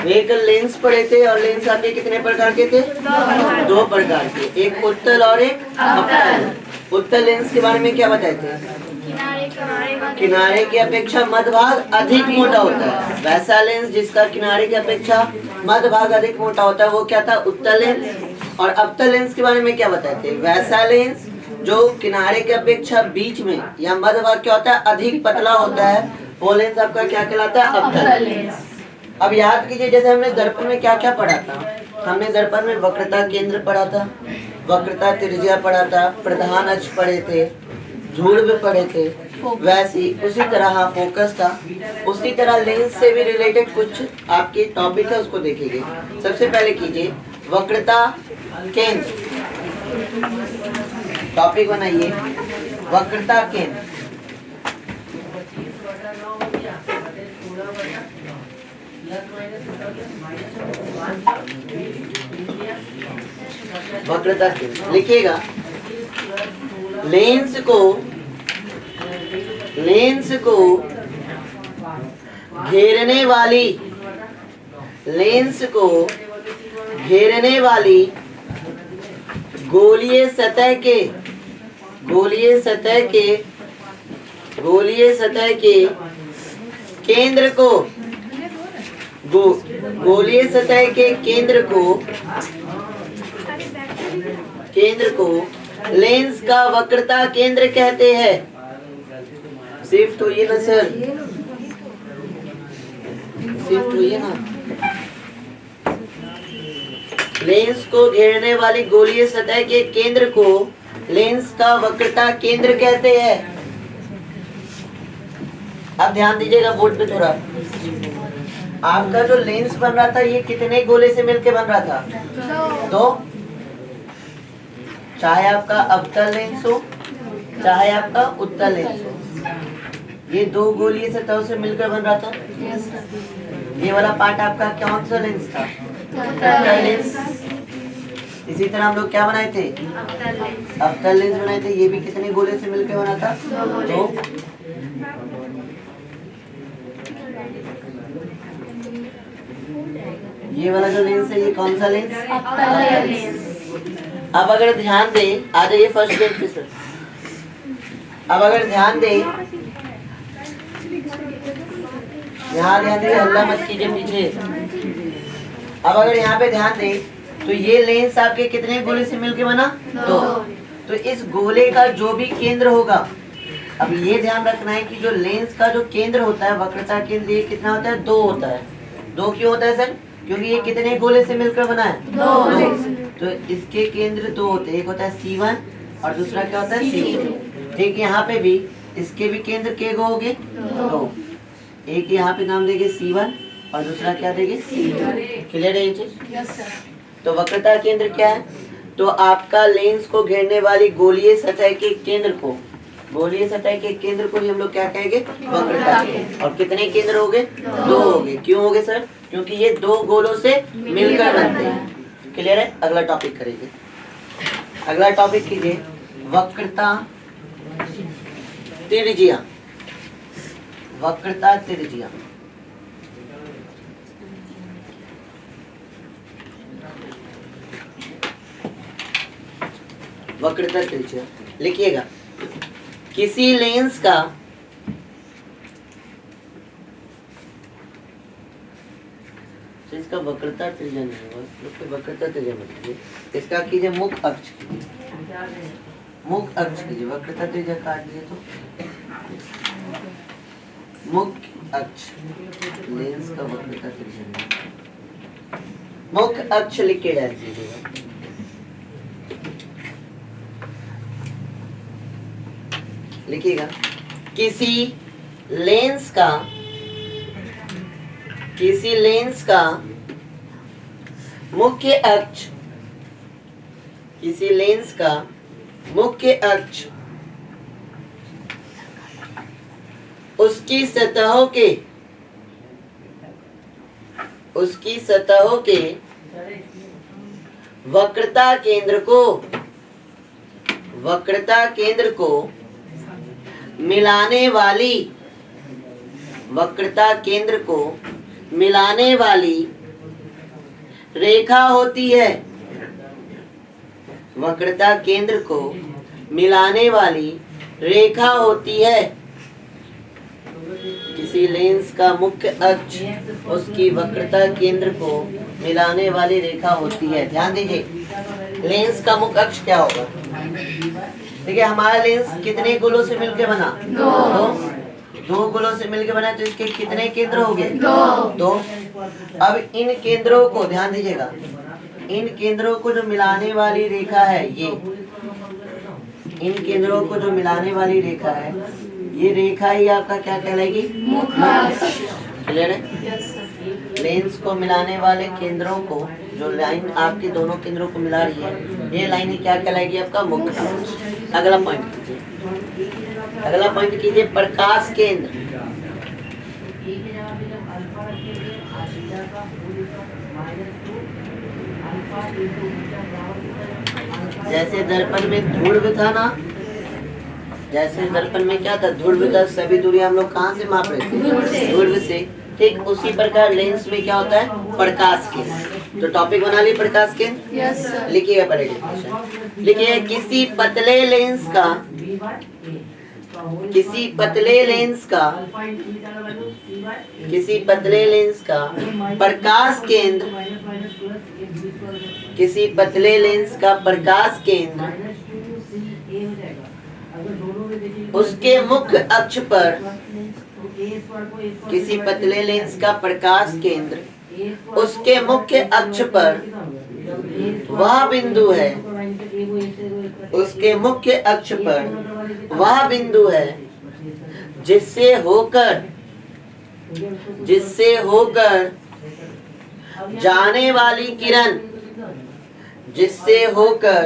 एक लेंस पढ़े थे और लेंस आपके कितने प्रकार के थे? दो प्रकार के, एक उत्तल और एक अवतल। उत्तल लेंस के बारे में क्या बताए थे? किनारे की अपेक्षा मध्य भाग अधिक मोटा होता है। वैसा लेंस जिसका किनारे की अपेक्षा मध्य भाग अधिक मोटा होता है वो क्या था? उत्तल लेंस। और अवतल लेंस के बारे में क्या बताए थे? वैसा लेंस जो किनारे की अपेक्षा बीच में या मध्य भाग क्या होता है? अधिक पतला होता है, वो लेंस आपका क्या कहलाता है? अवतल लेंस। अब याद कीजिए, जैसे हमने दर्पण में क्या क्या पढ़ा था? हमने दर्पण में वक्रता केंद्र पढ़ा था, वक्रता त्रिज्या पढ़ा था, प्रधान अक्ष पढ़े थे, ध्रुव पढ़े थे, वैसे उसी तरह फोकस था। उसी तरह लेंस से भी रिलेटेड कुछ आपके टॉपिक है, उसको देखेंगे। सबसे पहले कीजिए वक्रता केंद्र, टॉपिक बनाइए वक्रता केंद्र। वक्रता केंद्र लिखिएगा। लेंस को घेरने वाली गोलीय सतह के केंद्र को लेंस का वक्रता केंद्र कहते हैं। शिफ्ट होइए ना सर, शिफ्ट होइए ना। लेंस को घेरने वाली गोलीय सतह के केंद्र को लेंस का वक्रता केंद्र कहते हैं। अब ध्यान दीजिएगा बोर्ड पे थोड़ा। आपका जो लेंस बन रहा था ये कितने गोले से मिलके बन रहा था? दो। चाहे आपका अवतल लेंस हो चाहे आपका उत्तल लेंस हो, ये दो गोलीय सतहों से मिलकर बन रहा था। ये वाला पार्ट आपका कौन सा लेंस था? उत्तल लेंस। इसी तरह हम लोग क्या बनाए थे? अवतल लेंस बनाए थे। ये भी कितने गोले से मिलकर बना था? दो। ये वाला जो लेंस है ये कौन सा लेंस? अवतल लेंस। अब अगर ध्यान दे, आ जाइए फर्स्ट पेज पे सर। अब अगर ध्यान दे, यहाँ ध्यान दे, हल्ला मत कीजिए पीछे। अब अगर यहाँ पे ध्यान दे तो ये लेंस आपके कितने गोले से मिलके बना? दो। तो इस गोले का जो भी केंद्र होगा, अब ये ध्यान रखना है कि जो लेंस का जो केंद्र होता है, वक्रता केंद्र, ये कितना होता है? दो होता है। दो क्यों होता है सर? क्योंकि ये कितने गोले से मिलकर बना है? दो। तो इसके केंद्र दो होते हैं, एक होता है C1 और दूसरा क्या होता है? C2। ठीक, यहाँ पे भी इसके भी केंद्र के गो हो गए? दो। एक यहाँ पे नाम देंगे C1 और दूसरा क्या देंगे? C2। क्लियर है ये चीज? Yes sir. तो वक्रता केंद्र क्या है? तो आपका लेंस को घेरने वाली गोलीय सतह के केंद्र को, गोलीय सतह के केंद्र को ही हम लोग क्या कहेंगे? वक्रता केंद्र। और कितने केंद्र हो गए? दो हो गए। क्यों हो गए सर? क्योंकि ये दो गोलों से मिलकर बनते हैं। क्लियर है? अगला टॉपिक करेंगे। अगला टॉपिक कीजिए वक्रता त्रिज्या। वक्रता त्रिज्या। वक्रता त्रिज्या लिखिएगा। किसी लेंस का इसका वक्रता त्रिज्या नहीं होगा, वक्रता त्रिज्या मतलब इसका कीजिए मुख्य अक्ष, मुख्य अक्ष कीजिए। वक्रता त्रिज्या काट दिए तो मुख्य अक्ष, लेंस का वक्रता त्रिज्या नहीं, मुख्य अक्ष लिख के डाल दीजिएगा। लिखिएगा किसी लेंस का मुख्य अक्ष, किसी लेंस का मुख्य अक्ष उसकी सतहों के वक्रता केंद्र को मिलाने वाली, वक्रता केंद्र को मिलाने वाली रेखा होती है। वक्रता केंद्र को मिलाने वाली रेखा होती है। किसी लेंस का मुख्य अक्ष उसकी वक्रता केंद्र को मिलाने वाली रेखा होती है। ध्यान दीजिए, लेंस का मुख्य अक्ष क्या होगा? देखिए, हमारा लेंस कितने गोलों से मिलकर बना? दो गोलों से मिलकर बना, तो इसके कितने केंद्र हो गए? दो। अब इन केंद्रों को ध्यान दीजिएगा, इन केंद्रों को जो मिलाने वाली रेखा है, ये इन केंद्रों को जो मिलाने वाली रेखा है, ये रेखा ही आपका क्या कहलाएगी? क्लियर है? लेंस को मिलाने वाले केंद्रों को, जो लाइन आपके दोनों केंद्रों को मिला रही है, ये लाइन ही क्या कहलाएगी? आपका मुख्य अक्ष। अगला पॉइंट कीजिए, अगला पॉइंट कीजिए, प्रकाश केंद्र। जैसे दर्पण में ध्रुव था ना, जैसे दर्पण में क्या था? ध्रुव था। सभी दूरी हम लोग कहाँ से माप रहे थे? ध्रुव से। ठीक उसी प्रकार लेंस में क्या होता है? प्रकाश केंद्र। तो टॉपिक बना लिए प्रकाश केंद्र। Yes sir. लिखिएगा पहले डेफिनेशन। लिखिए, किसी पतले लेंस का, किसी पतले लेंस का, किसी पतले लेंस का प्रकाश केंद्र, किसी पतले लेंस का प्रकाश केंद्र उसके मुख्य अक्ष पर, किसी पतले लेंस का प्रकाश केंद्र उसके मुख्य अक्ष पर वह बिंदु है, उसके मुख्य अक्ष पर वह बिंदु है जिससे होकर, जिससे होकर जाने वाली किरण, जिससे होकर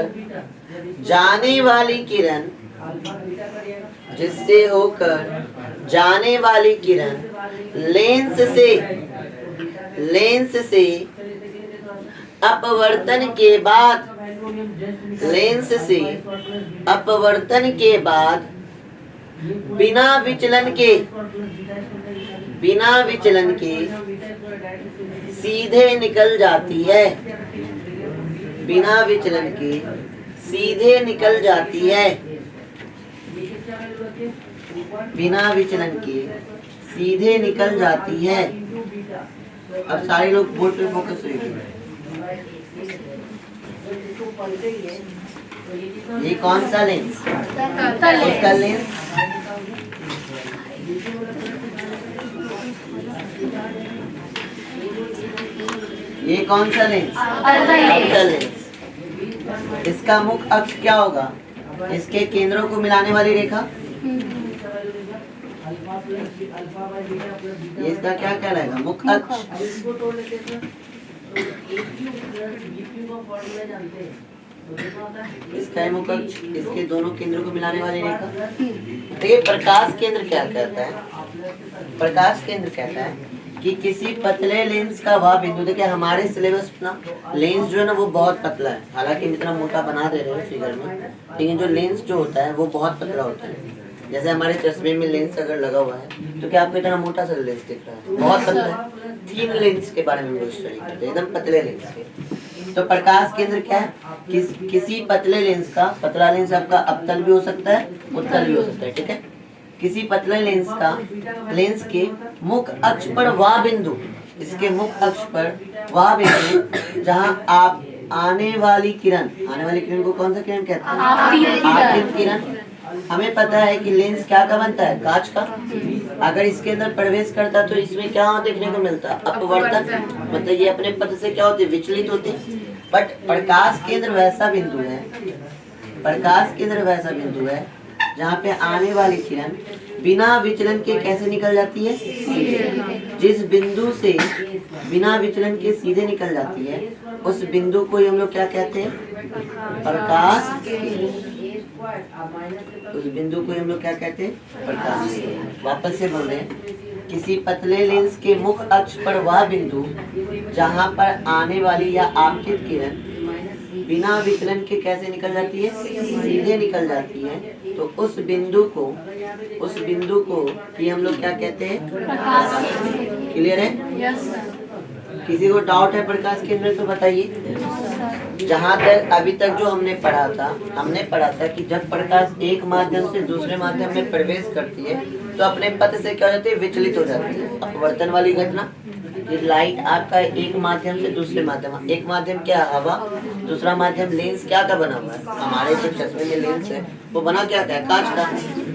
जाने वाली किरण, जिससे होकर जाने वाली किरण लेंस से, लेंस से अपवर्तन के बाद, लेंस से अपवर्तन के बाद बिना विचलन के, बिना विचलन के सीधे निकल जाती है, बिना विचलन के सीधे निकल जाती है, बिना विचलन के सीधे निकल जाती है। अब सारे लोग बोर्ड पे फोकस करेंगे। ये कौन सा लेंस? उसका लेंस। ये कौन सा लेंस? लेंस। इसका मुख्य अक्ष क्या होगा? इसके केंद्रों को मिलाने वाली रेखा। ये इसका क्या कहलाएगा? मुख्य अक्ष। इसका मुख्य अक्ष, इसके दोनों केंद्रों को मिलाने वाली रेखा। तो ये प्रकाश केंद्र क्या कहता है? प्रकाश केंद्र कहता है कि किसी पतले लेंस का वह बिंदु, देखिए हमारे सिलेबस ना लेंस जो है ना वो बहुत पतला है, हालांकि इतना मोटा बना दे रहे हैं फिगर में, लेकिन जो लेंस जो होता है वो बहुत पतला होता है। जैसे हमारे चश्मे में लेंस अगर लगा हुआ है तो क्या आपको इतना मोटा सा लेंस दिख रहा है? बहुत पतला है। थीन लेंस के बारे में स्टडी करते हैं, एकदम पतले लेंस के। तो प्रकाश केंद्र क्या है? किसी पतले लेंस का, पतला लेंस आपका अवतल भी हो सकता है, उत्तल भी हो सकता है, ठीक है। किसी पतले लेंस का, लेंस के मुख्य अक्ष पर वह बिंदु, इसके मुख्य अक्ष पर वह बिंदु जहां आप आने वाली किरण, आने वाली किरण को कौन सा किरण कहते हैं? आपतित किरण। हमें पता है कि लेंस क्या का बनता है? कांच का। अगर इसके अंदर प्रवेश करता तो इसमें क्या देखने को मिलता? अपवर्तन। मतलब ये अपने पथ से क्या होते? विचलित होते। बट प्रकाश केंद्र वैसा बिंदु है, प्रकाश केंद्र वैसा बिंदु है जहाँ पे आने वाली किरण बिना विचलन के कैसे निकल जाती है? जिस बिंदु से बिना विचलन के सीधे निकल जाती है उस बिंदु को हम लोग क्या कहते हैं? प्रकाश केंद्र। उस बिंदु को हम लोग क्या कहते हैं? प्रकाश केंद्र। वापस से बोल रहे हैं, किसी पतले लेंस के मुख्य अक्ष पर वह बिंदु जहाँ पर आने वाली या आपतित किरण बिना विचलन के कैसे निकल जाती है? सीधे निकल जाती है, तो उस बिंदु को उस बिंदु को कि हम लोग क्या कहते हैं? क्लियर है? किसी को डाउट है प्रकाश केंद्र तो बताइए। जहाँ तक अभी तक जो हमने पढ़ा था कि जब प्रकाश एक माध्यम से दूसरे माध्यम में प्रवेश करती है तो अपने पथ से क्या हो जाती है? विचलित हो जाती है। अपवर्तन वाली घटना, ये लाइट आपका एक माध्यम से दूसरे माध्यम, एक माध्यम क्या हवा, दूसरा माध्यम लेंस क्या का बना हुआ है? हमारे जो चश्मे में लेंस है वो बना क्या है? कांच का।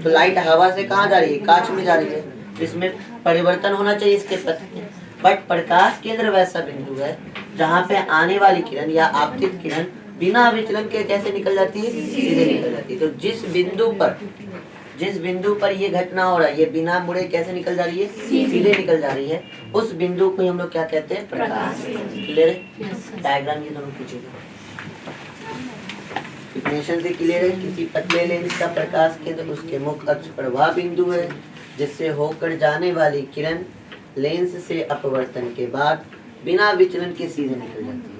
तो लाइट हवा से कहाँ जा रही है? कांच में जा रही है। इसमें परिवर्तन होना चाहिए इसके पथ में। बट प्रकाश केंद्र वैसा बिंदु है जहाँ पे आने वाली किरण या आपतित किरण बिना विचलन के कैसे निकल जाती है? सीधे निकल जाती है। तो जिस बिंदु पर ये घटना हो रहा है, ये बिना मुड़े कैसे निकल जा रही है? सीधे निकल जा रही है। उस बिंदु को हम लोग क्या कहते हैं? प्रकाश। क्लियर है? डायग्राम ये दोनों पूछेगा। डिफिनेशन से क्लियर है? किसी पतले लेंस का प्रकाश केंद्र उसके मुख्य अक्ष पर वह बिंदु है जिससे होकर जाने वाली किरण लेंस से अपवर्तन के बाद बिना विचलन के सीधे निकल जाती है।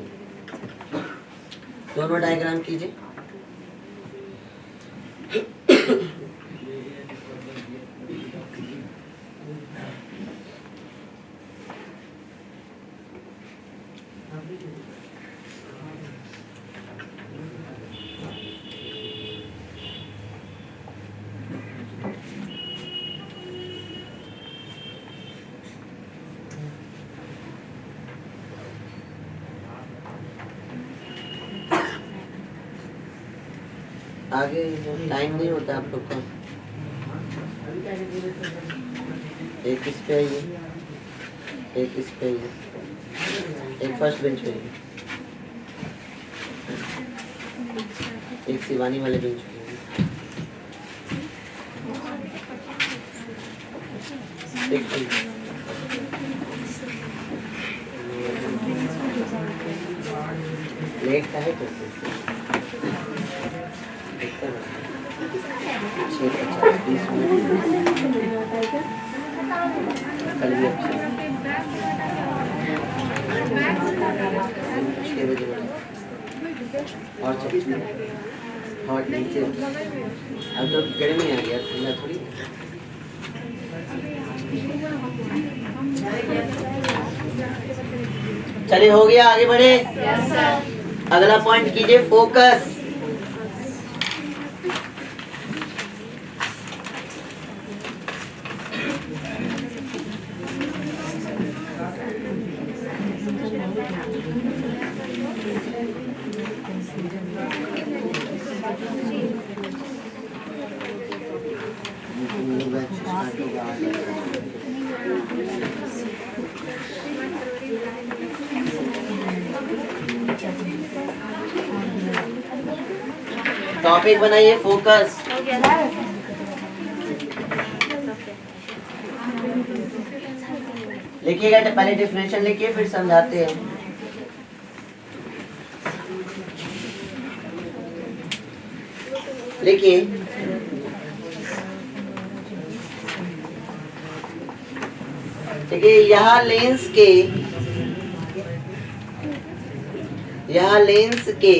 दोनों डायग्राम कीजिए। आगे टाइम नहीं होता आप लोग का। एक इस पे आइए, एक इस पे आइए, एक फर्स्ट बेंच पे आइए, एक शिवानी वाले बेंच पे आइए। एक लेट का है तो 6:20 कल भी 6 बजे और हॉट नीचे। अब तो गर्मी आ गया, ठंडा थोड़ी। चलिए हो गया, आगे बढ़े। अगला पॉइंट कीजिए, फोकस। टॉपिक बनाइए, फोकस। लिखिएगा, पहले डेफिनेशन लिखिए फिर समझाते हैं। लिखिए, देखिए यहाँ लेंस के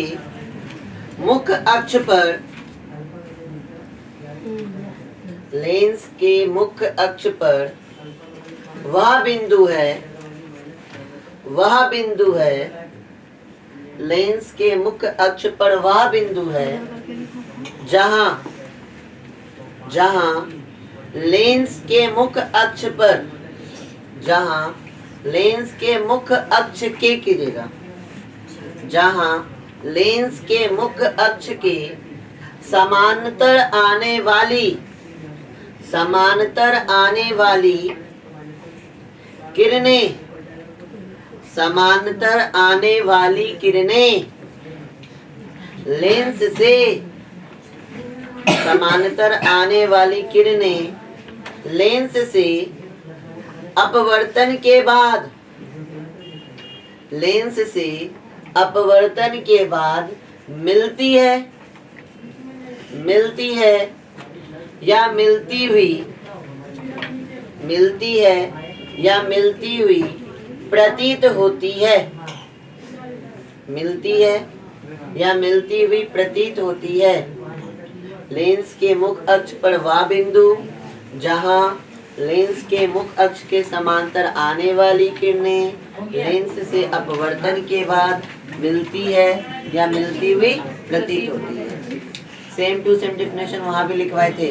मुख्य अक्ष पर, लेंस के मुख्य अक्ष पर वह बिंदु है, लेंस के मुख्य अक्ष पर वह बिंदु है जहां लेंस के मुख्य अक्ष पर, लेंस के मुख्य अक्ष के कीजिएगा, जहां लेंस के मुख्य अक्ष के समानांतर आने वाली किरणें, लेंस से समानांतर आने वाली किरणें लेंस से अपवर्तन के बाद मिलती है या मिलती हुई प्रतीत होती है, लेंस के मुख अक्ष पर वह बिंदु जहां लेंस के मुख अक्ष के समांतर आने वाली किरणें लेंस से अपवर्तन के बाद मिलती है या मिलती हुई प्रतीत होती है। सेम टू सेम डिफिनेशन वहां भी लिखवाए थे,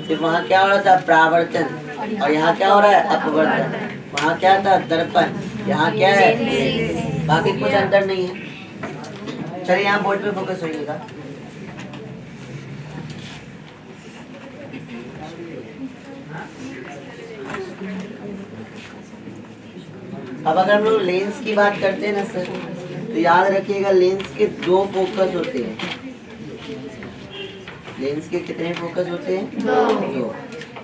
सिर्फ वहां क्या हो रहा था परावर्तन और यहाँ क्या हो रहा है अपवर्तन। वहां क्या था दर्पण, यहाँ क्या है, बाकी कुछ अंतर नहीं है। चलिए यहाँ बोर्ड पे फोकस होइएगा। अब अगर हम लोग लेंस की बात करते हैं ना सर, तो याद रखिएगा लेंस के दो फोकस होते हैं। लेंस के कितने फोकस होते हैं? दो।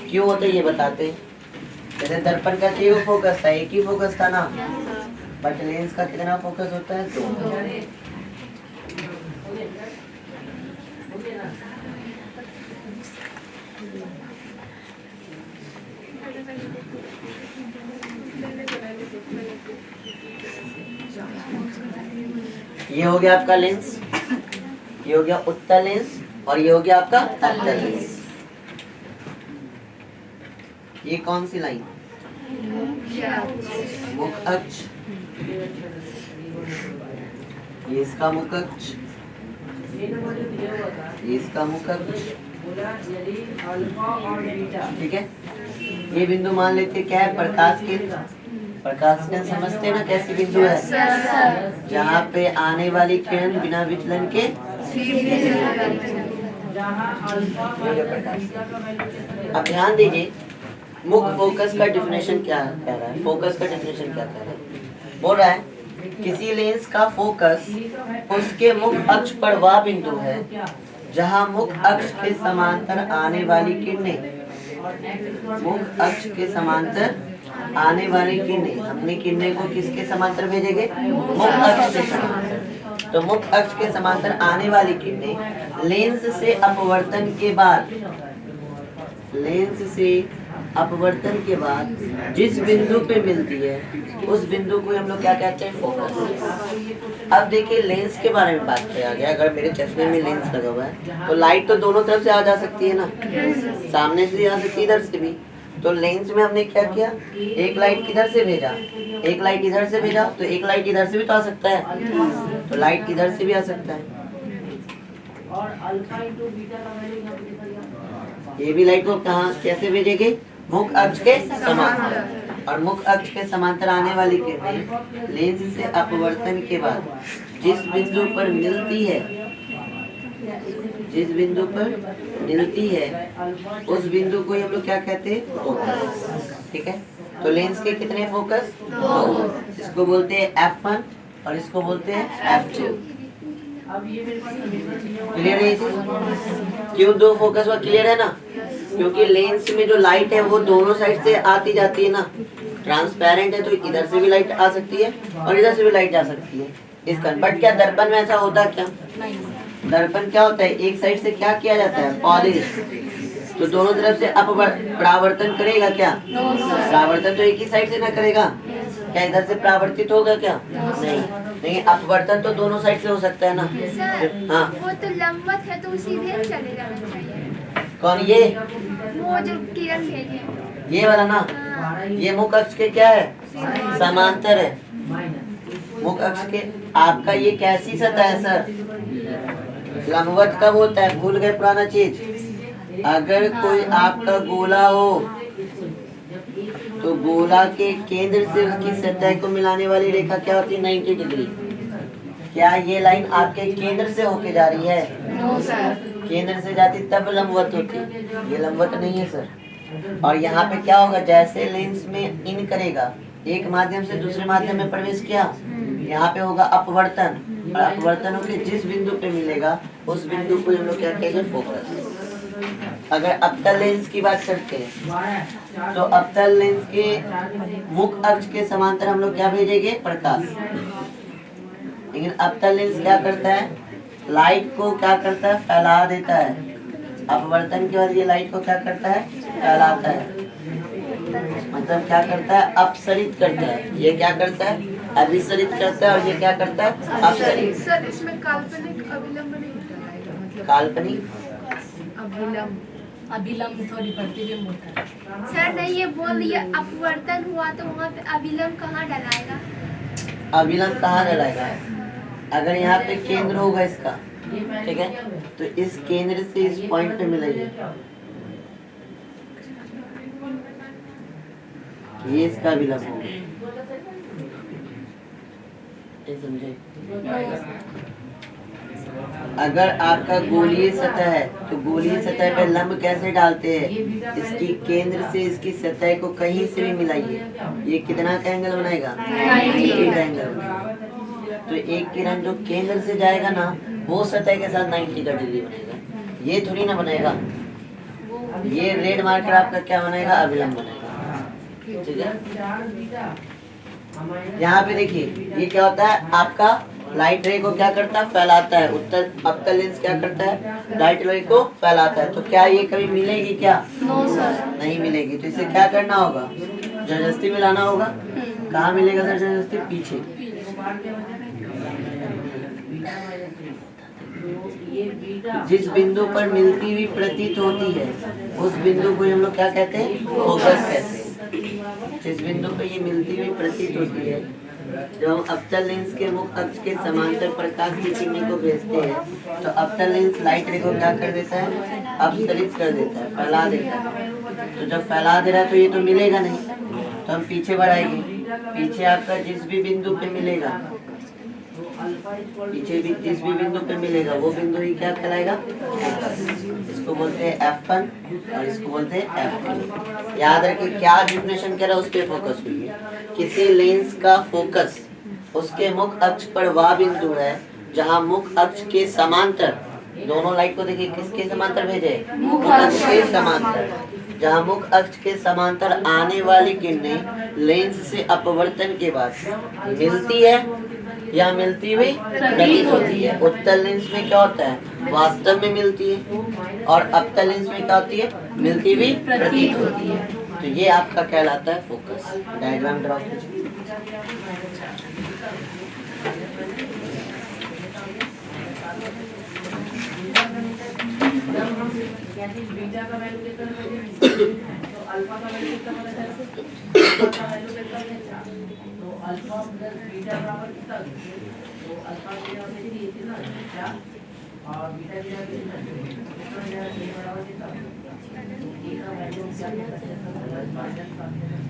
क्यों होते हैं ये बताते हैं। जैसे दर्पण का एक फोकस था, एक ही फोकस था ना, बट लेंस का कितना फोकस होता है? दो। ये हो गया आपका लेंस, ये हो गया उत्तल लेंस और ये हो गया आपका अवतल लेंस। ये कौन सी लाइन? मुख अक्ष, ये इसका मुख अक्ष, ये इसका मुख अक्ष, ठीक है। ये बिंदु मान लेते क्या है? प्रकाश केंद्र। प्रकाश केंद्र समझते हैं ना कैसी बिंदु है? जहाँ पे आने वाली किरण बिना विचलन के अब ध्यान दीजिए मुख फोकस का डिफिनेशन क्या कह रहा है? फोकस का डिफिनेशन क्या कह रहा है? बोल रहा है किसी लेंस का फोकस उसके मुख अक्ष पर वह बिंदु है जहां मुख अक्ष के समांतर आने वाली किरणें, मुख अक्ष के समांतर आने वाली किरणें, हमने किरणें को किसके समांतर भेजेंगे? मुख अक्ष के समांतर। तो मुख अक्ष के समांतर आने वाली किरणें लेंस से अपवर्तन के बाद, लेंस से अपवर्तन के बाद जिस बिंदु पे मिलती है उस बिंदु को हम लोग क्या कहते हैं? फोकस। अब देखिए लेंस के बारे में बात किया गया। अगर मेरे चश्मे में लेंस लगा हुआ है तो लाइट तो दोनों तरफ से आ जा सकती है ना, सामने से भी आ सकती है, इधर से भी। तो लेंस में हमने क्या किया? एक लाइट किधर से भेजा, एक लाइट इधर से भेजा, तो एक लाइट इधर से भी तो आ सकता है, तो लाइट इधर से भी आ सकता है। ये भी लाइट को कहाँ कैसे भेजेंगे? मुख अक्ष के समांतर। और मुख अक्ष के समांतर आने वाली किरणें लेंस से अपवर्तन के बाद जिस बिंदु पर मिलती है, जिस बिंदु पर मिलती है उस बिंदु को हम लोग क्या कहते हैं? फोकस। ठीक है। तो लेंस के कितने फोकस? दो। इसको बोलते हैं F1 और इसको बोलते हैं F2। क्लियर है? क्यों दो फोकस हुआ? क्लियर है ना? क्योंकि लेंस में जो लाइट है वो दोनों साइड से आती जाती है ना, ट्रांसपेरेंट है तो इधर से भी लाइट आ सकती है और इधर से भी लाइट आ सकती है इसका। बट क्या दर्पण में ऐसा होता क्या? दर्पण क्या होता है? एक साइड से क्या किया जाता है? पॉलिश। तो दोनों तरफ से परावर्तन करेगा क्या? परावर्तन तो एक ही साइड से ना करेगा क्या? इधर से परावर्तित होगा क्या? नहीं, अपवर्तन तो दोनों साइड से हो सकता है ना। हाँ, वो तो लंबवत है तो सीधे चले जाना चाहिए। कौन? ये वो जो किरण भेजे, ये वाला ना। ये मुख अक्ष के क्या है? समांतर है। मुख अक्ष के आपका ये कैसी सतह है सर? लंबवत कब होता है? भूल गए पुराना चीज। अगर कोई आपका गोला हो तो गोला के केंद्र से उसकी सतह को मिलाने वाली रेखा क्या होती है? 90 डिग्री। क्या ये लाइन आपके केंद्र से होके जा रही है? No sir. केंद्र से जाती तब लंबवत होती, ये लंबवत नहीं है सर। और यहाँ पे क्या होगा? जैसे लेंस में इन करेगा, एक माध्यम से दूसरे माध्यम में प्रवेश किया, यहाँ पे होगा अपवर्तन, और अपवर्तन होकर जिस बिंदु पे मिलेगा उस बिंदु को हम लोग क्या कहेंगे? फोकस। अगर अवतल लेंस की बात करते हैं तो अवतल लेंस के मुख अक्ष के समांतर हम लोग क्या भेजेंगे? प्रकाश। लेकिन अवतल लेंस क्या करता है? लाइट को क्या करता है? फैला देता है। अपवर्तन के बाद ये लाइट को क्या करता है? फैलाता है। मतलब क्या करता है? अपसरित करता है। ये क्या करता है? अभिसरित करता है और ये क्या करता है? अपसरित। सर इसमें काल्पनिक अभिलंब नहीं होता है, मतलब काल्पनिक अभिलंब थोड़ी प्रतिबिंब होता है। सर नहीं, ये बोल ये अपवर्तन हुआ तो वहाँ पे अभिलंब कहाँ डलाएगा? अभिलंब कहाँ डलाएगा? अगर यहाँ पे केंद्र होगा इसका, ठीक है, तो इस केंद्र से इस पॉइंट पे मिलेगी, ये इसका अभिलंब होगा। ये समझे? अगर आपका गोलीय सतह है तो गोलीय सतह पे लंब कैसे डालते हैं? इसकी केंद्र से इसकी सतह को कहीं से भी मिलाइए, ये कितना का एंगल बनाएगा? 90 का एंगल बनाएगा। तो एक किरण जो केंद्र से जाएगा ना, वो सतह के साथ 90 का डिग्री बनेगा, ये थोड़ी ना बनेगा। ये रेड मार्कर आपका क्या बनेगा? अभिलंब बनेगा, ठीक है। यहाँ पे देखिए ये क्या होता है, आपका लाइट रे को क्या करता है? फैलाता है। उत्तर अवतल लेंस क्या करता है? लाइट रे को फैलाता है। तो क्या ये कभी मिलेगी क्या? नो सर, नहीं मिलेगी। तो इसे क्या करना होगा? जबरदस्ती मिलाना होगा। कहाँ मिलेगा सर जबरदस्ती? पीछे। जिस बिंदु पर मिलती हुई प्रतीत होती है उस बिंदु को हम लोग क्या कहते हैं? फोकस कहते हैं। जिस बिंदु पर ये मिलती हुई प्रतीत होती है, जब हम अवतल लेंस के मुख्य अक्ष के समांतर प्रकाश की किरणें को भेजते हैं तो अवतल लेंस लाइट रे को क्या कर देता है? अपसरित कर देता है, फैला देता है। तो जब फैला दे रहा है तो ये तो मिलेगा नहीं, तो हम पीछे बढ़ाएंगे। पीछे आपका जिस भी बिंदु पे मिलेगा, पीछे भी जिस भी बिंदु पे मिलेगा वो बिंदु ही क्या कहलाएगा? इसको बोलते हैं F1 और इसको बोलते हैं F2। याद रखिए क्या डिफिनेशन कह रहा है, उस पे फोकस हुई है। किसी लेंस का फोकस उसके मुख्य अक्ष पर वह बिंदु है जहां मुख्य अक्ष के समांतर, दोनों लाइट को देखिए किसके समांतर भेजे? मुख्य अक्ष के समांतर। जहां मुख्य अक्ष के समांतर आने वाली किरणें लेंस से अपवर्तन के बाद मिलती है या मिलती हुई प्रतीत होती है। उत्तल लेंस में क्या होता है? वास्तव में मिलती है, और अवतल लेंस में क्या होती है? मिलती हुई प्रतीत होती है। तो ये आपका कहलाता है फोकस। डायग्राम ड्रॉ कीजिए।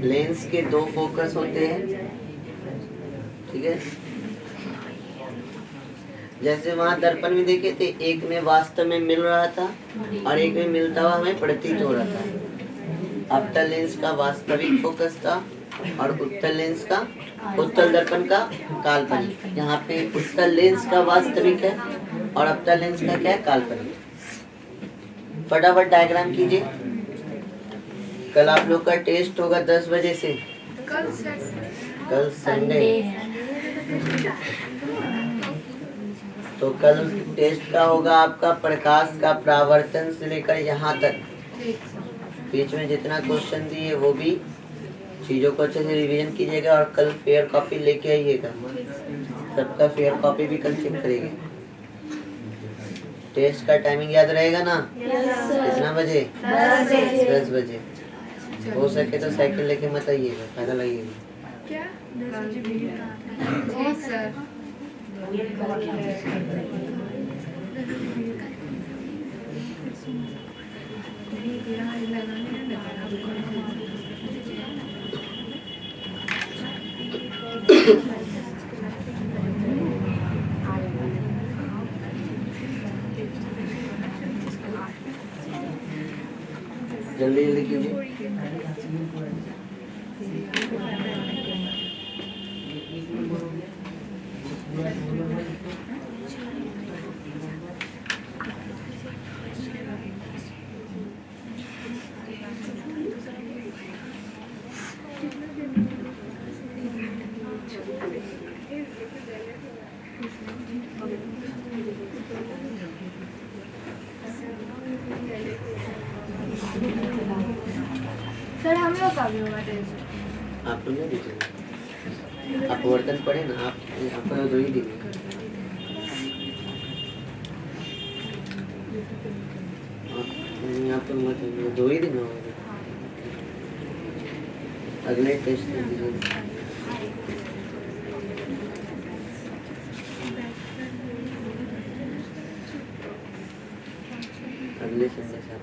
लेंस के दो फोकस होते हैं, ठीक है। जैसे वहां दर्पण में देखे थे, एक में वास्तव में मिल रहा था और एक में मिलता हुआ हमें प्रतीत हो रहा था। अवतल लेंस का वास्तविक फोकस था और उत्तल लेंस का, उत्तल दर्पण का काल्पनिक। यहाँ पे उत्तल लेंस का वास्तविक है और अवतल लेंस का क्या है? काल्पनिक। फटाफट डायग्राम कीजिए। कल आप लोग का टेस्ट होगा 10 बजे से। कल संडे, तो कल टेस्ट का होगा आपका प्रकाश का परावर्तन से लेकर यहाँ तक। बीच में जितना क्वेश्चन दिए वो भी चीज़ों को अच्छे से रिवीजन कीजिएगा और कल फेयर कॉपी लेके आइएगा। सबका फेयर कॉपी भी कल चेक करेंगे। टेस्ट का टाइमिंग याद रहेगा ना? कितना बजे? 10 बजे। हो सके तो साइकिल लेके मत आइएगा, पैदल आइएगा। क्या? सर जल्दी जल्दी कीजिए। सर हम लोग का भी होगा टेस्ट। आप लोग नहीं दीजिए, अपवर्तन पढ़े ना आप, आपका 2 ही दिन। हाँ। यहाँ पर मत होंगे, 2 ही दिन होंगे, अगले टेस्ट दे दीजिए। अगले संडे से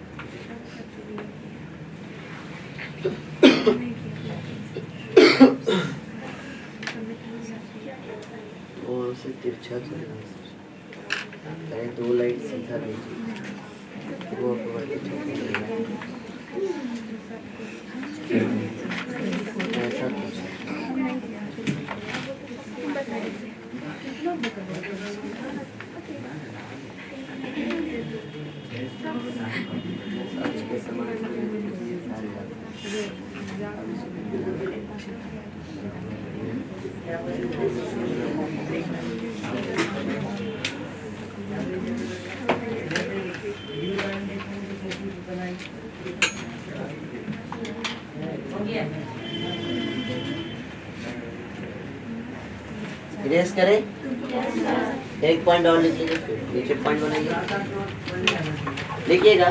वो से तिरछा चलना पहले 2 लाइट सीधा लीजिए, वो ऐसा कुछ आज के समय इरेज करें, एक पॉइंट और लिख लीजिए, नीचे पॉइंट बनाइए, लिखिएगा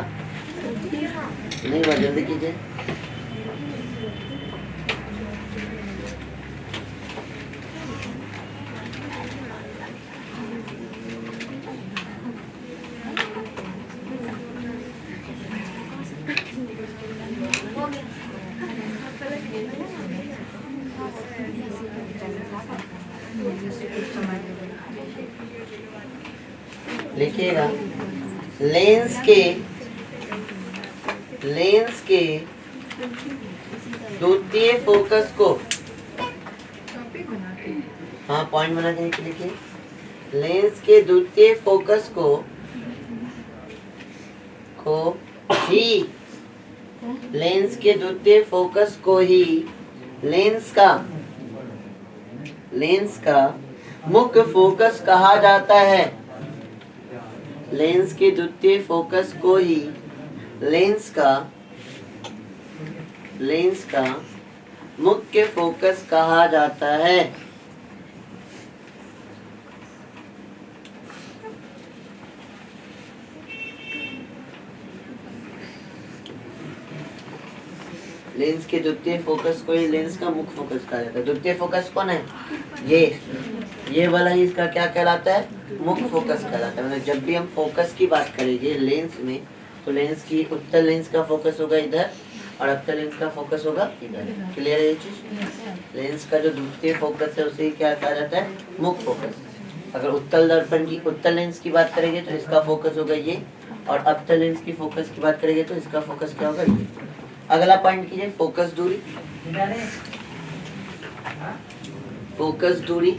नहीं बात जल्दी कीजिए। लिखिएगा लेंस के द्वितीय फोकस को, हाँ पॉइंट बना के लिखिए, लेंस के द्वितीय फोकस को ही लेंस के द्वितीय फोकस को ही लेंस का मुख्य फोकस कहा जाता है। लेंस के द्वितीय फोकस को ही लेंस का मुख्य फोकस कहा जाता है। लेंस के द्वितीय फोकस को ही लेंस का मुख्य फोकस कहा जाता है। द्वितीय फोकस कौन है? ये वाला ही इसका क्या कहलाता है? मुख्य फोकस कहलाता है। मतलब जब भी हम फोकस की बात करेंगे लेंस में, तो लेंस की उत्तल लेंस का फोकस होगा इधर और अवतल लेंस का फोकस होगा इधर। क्लियर है ये चीज? लेंस का जो द्वितीय फोकस है उसे क्या कहा जाता है? मुख्य फोकस। अगर उत्तल दर्पण की उत्तल लेंस की बात करेंगे तो इसका फोकस होगा ये, और अवतल लेंस की फोकस की बात करेंगे तो इसका फोकस क्या होगा ये। अगला पॉइंट कीजिए, फोकस दूरी। फोकस दूरी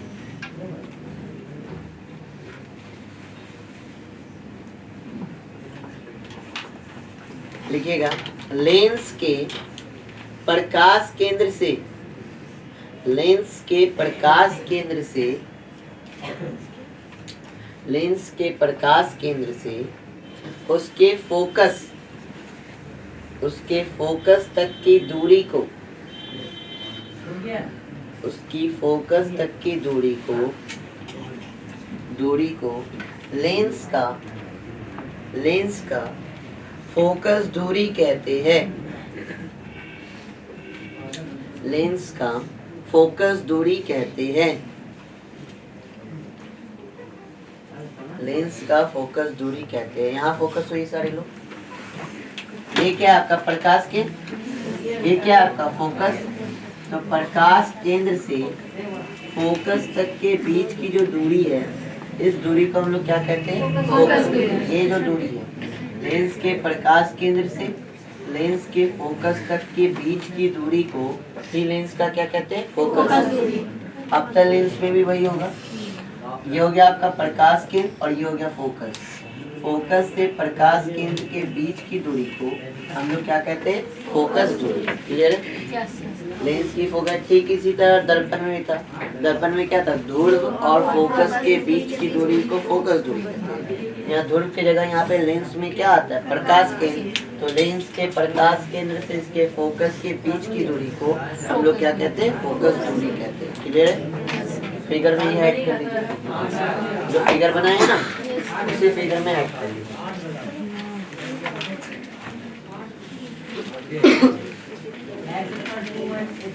लिखिएगा, लेंस के प्रकाश केंद्र से उसके फोकस तक की दूरी को लेंस का फोकस दूरी कहते हैं। लेंस का फोकस दूरी कहते हैं। लेंस का फोकस दूरी कहते हैं। यहाँ फोकस हुई सारे लोग। ये क्या आपका प्रकाश केंद्र, ये क्या आपका फोकस। तो प्रकाश केंद्र से फोकस तक के बीच की जो दूरी है, इस दूरी को हम लोग क्या कहते हैं? फोकस। ये जो दूरी है लेंस के प्रकाश केंद्र से लेंस के फोकस तक के बीच की दूरी को ही लेंस का क्या कहते हैं? फोकस दूरी। अवतल लेंस में भी वही होगा। ये हो गया आपका प्रकाश केंद्र और ये हो गया फोकस। फोकस से प्रकाश केंद्र के बीच की दूरी को हम लोग क्या कहते हैं? फोकस दूरी। क्लियर है? लेंस की फोकस ठीक इसी तरह दर्पण में था। दर्पण में क्या था? ध्रुव और फोकस के बीच की दूरी को फोकस दूरी कहते हैं। यहाँ ध्रुव की जगह यहाँ पे लेंस में क्या आता है? प्रकाश केंद्र। तो लेंस के प्रकाश केंद्र से इसके फोकस के बीच की दूरी को हम लोग क्या कहते हैं? फोकस दूरी कहते हैं। क्लियर है? फिगर में ही ऐड कर लीजिए, जो फिगर बनाए ना उसी फिगर में ऐड कर लीजिए।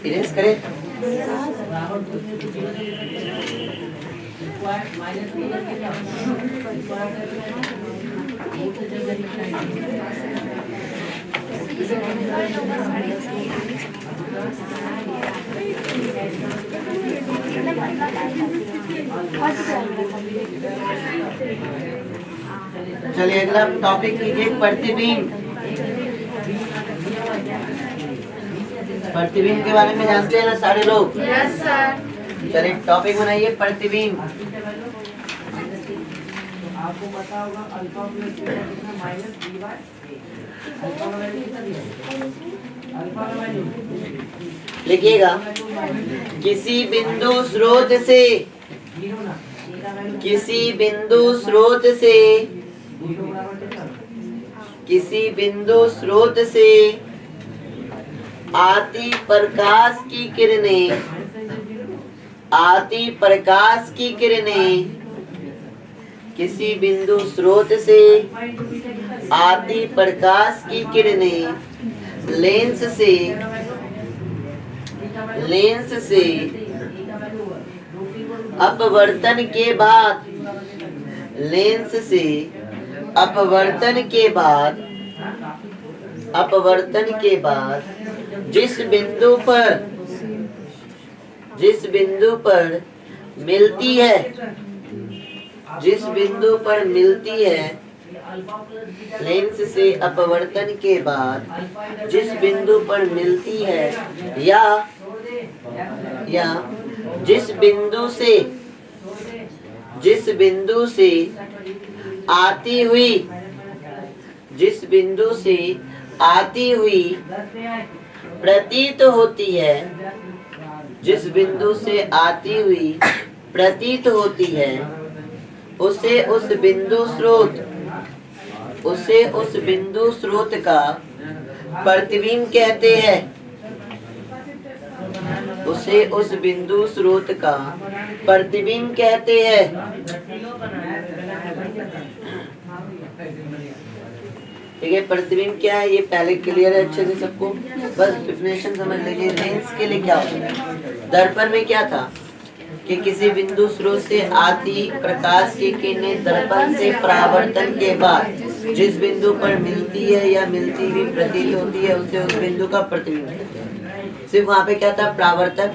इरेज करें। चलिए अगला टॉपिक कीजिए प्रतिबिंब। प्रतिबिंब के बारे में जानते हैं ना सारे लोग? Yes sir. चलिए टॉपिक बनाइए प्रतिबिंब। आपको पता होगा अल्फा प्लस कितना माइनस बी बाय अल्फा का वैल्यू कितना दिया है? अल्फा का वैल्यू लिखिएगा किसी बिंदु स्रोत से, जीरो ना, किसी बिंदु स्रोत से, जीरो बराबर कितना? किसी बिंदु स्रोत से आती प्रकाश की किरणें, आती प्रकाश की किरणें, किसी बिंदु स्रोत से आती प्रकाश की किरणें लेंस से, लेंस से अपवर्तन के बाद, लेंस से अपवर्तन के बाद, अपवर्तन के बाद जिस बिंदु पर, जिस बिंदु पर मिलती है, जिस बिंदु पर मिलती है, लेंस से अपवर्तन के बाद जिस बिंदु पर मिलती है या जिस बिंदु से, जिस बिंदु से आती हुई, जिस बिंदु से आती हुई प्रतीत होती है, जिस बिंदु से आती हुई प्रतीत होती है उसे उस बिंदु स्रोत, उसे उस बिंदु स्रोत का प्रतिबिंब कहते हैं, उसे उस बिंदु स्रोत का प्रतिबिंब कहते हैं। ठीक है, प्रतिबिंब क्या है ये पहले क्लियर है अच्छे से सबको? बस डिफिनेशन समझ लीजिए। लेंस के लिए क्या होता है? दर्पण में क्या था कि किसी बिंदु स्रोत से आती प्रकाश की किरणें दर्पण से परावर्तन के बाद जिस बिंदु पर मिलती है या मिलती हुई प्रतीत होती है उसे उस बिंदु का प्रतिबिंब कहते हैं। सिर्फ वहाँ पे क्या था? परावर्तन।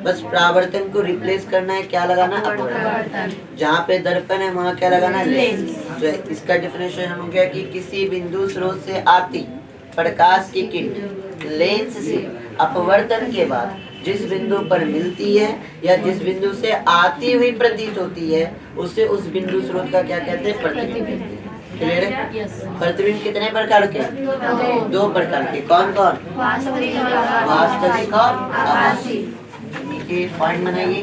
बस परावर्तन को रिप्लेस करना है, क्या लगाना? अपवर्तन। जहाँ पे दर्पण है वहाँ क्या लगाना? लेंस। तो इसका डिफिनेशन हो गया कि किसी बिंदु स्रोत से आती प्रकाश की किरण लेंस से अपवर्तन के बाद जिस बिंदु पर मिलती है या जिस बिंदु से आती हुई प्रतीत होती है उसे उस बिंदु स्रोत का क्या कहते हैं? प्रतिबिंब। क्लियर है? प्रतिबिंब कितने प्रकार के? दो प्रकार के। कौन कौन? वास्तविक और आभासी। के पॉइंट बनाइए।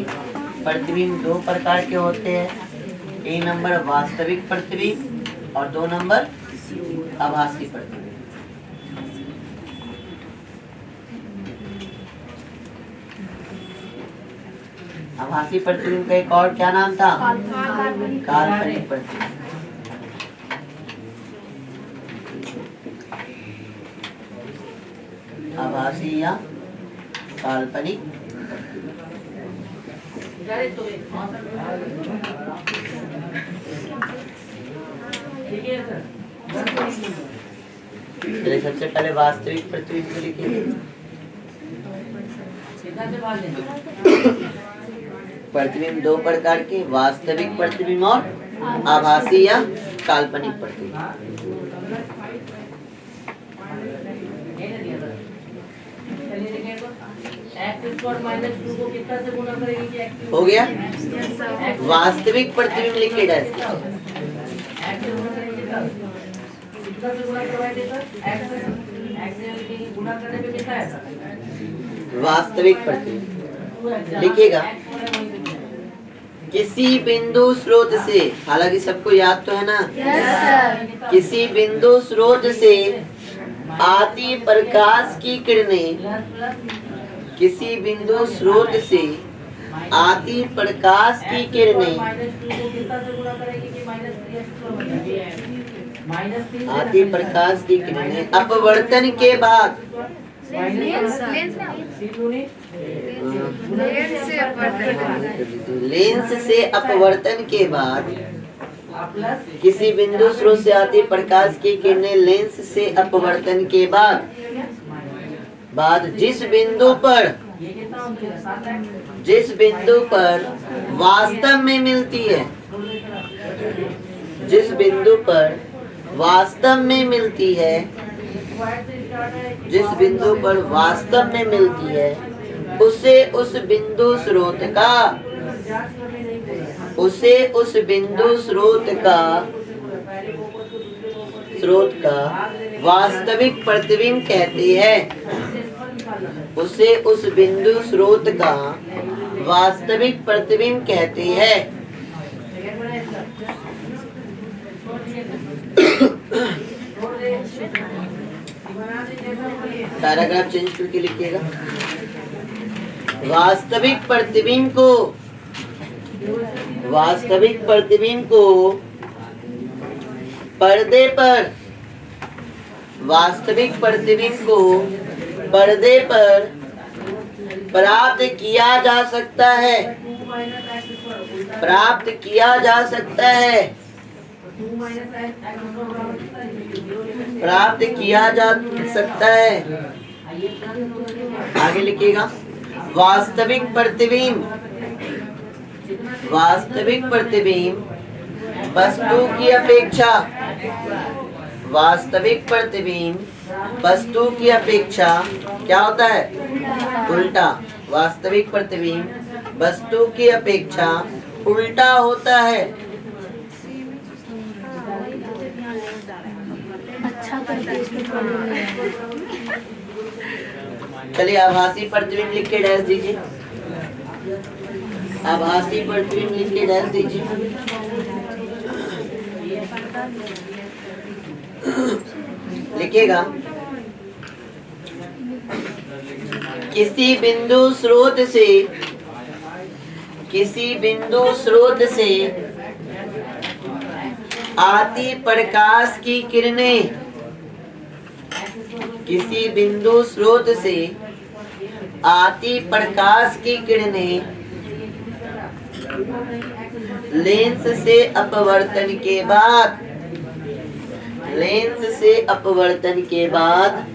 प्रतिबिंब दो प्रकार के होते हैं, एक नंबर वास्तविक प्रतिबिंब और दो नंबर आभासी प्रतिबिंब। आभासी प्रतिबिंब का एक और क्या नाम था? काल्पनिक प्रतिबिंब। आभासी या काल्पनिक। चलिए सबसे पहले वास्तविक प्रतिबिंब को लिखिए। प्रतिबिंब दो प्रकार के, वास्तविक प्रतिबिंब और आभासी या काल्पनिक प्रतिबिंब। हो गया? वास्तविक प्रतिबिंब लिखे जाए। वास्तविक प्रतिबिंब लिखिएगा किसी बिंदु स्रोत से, हालांकि सबको याद तो है ना? किसी बिंदु स्रोत से आती प्रकाश की किरणें, किसी बिंदु स्रोत से आती प्रकाश की किरणें आती प्रकाश की किरणें अपवर्तन के बाद लेंस से अपवर्तन के बाद किसी बिंदु स्रोत से आती प्रकाश की किरणें लेंस से अपवर्तन के बाद जिस बिंदु पर वास्तव में मिलती है, जिस बिंदु पर वास्तव में मिलती है, जिस बिंदु पर वास्तव में मिलती है, उसे उस बिंदु स्रोत का वास्तविक प्रतिबिंब कहते हैं। उसे उस बिंदु स्रोत का वास्तविक प्रतिबिंब कहते हैं। पैराग्राफ चेंज करके लिखिएगा। वास्तविक प्रतिबिंब को पर्दे पर प्राप्त किया जा सकता है, आगे लिखिएगा। वास्तविक प्रतिबिंब वस्तु की अपेक्षा क्या होता है? उल्टा। वास्तविक प्रतिबिंब वस्तु की अपेक्षा उल्टा होता है। चलिए आभासी प्रतिबिंब लिख के डैश दीजिए। आभासी प्रतिबिंब लिख के डैश दीजिए। लिखिएगा। किसी बिंदु स्रोत से आती प्रकाश की किरणें, किसी बिंदु स्रोत से आती प्रकाश की किरणें लेंस से अपवर्तन के बाद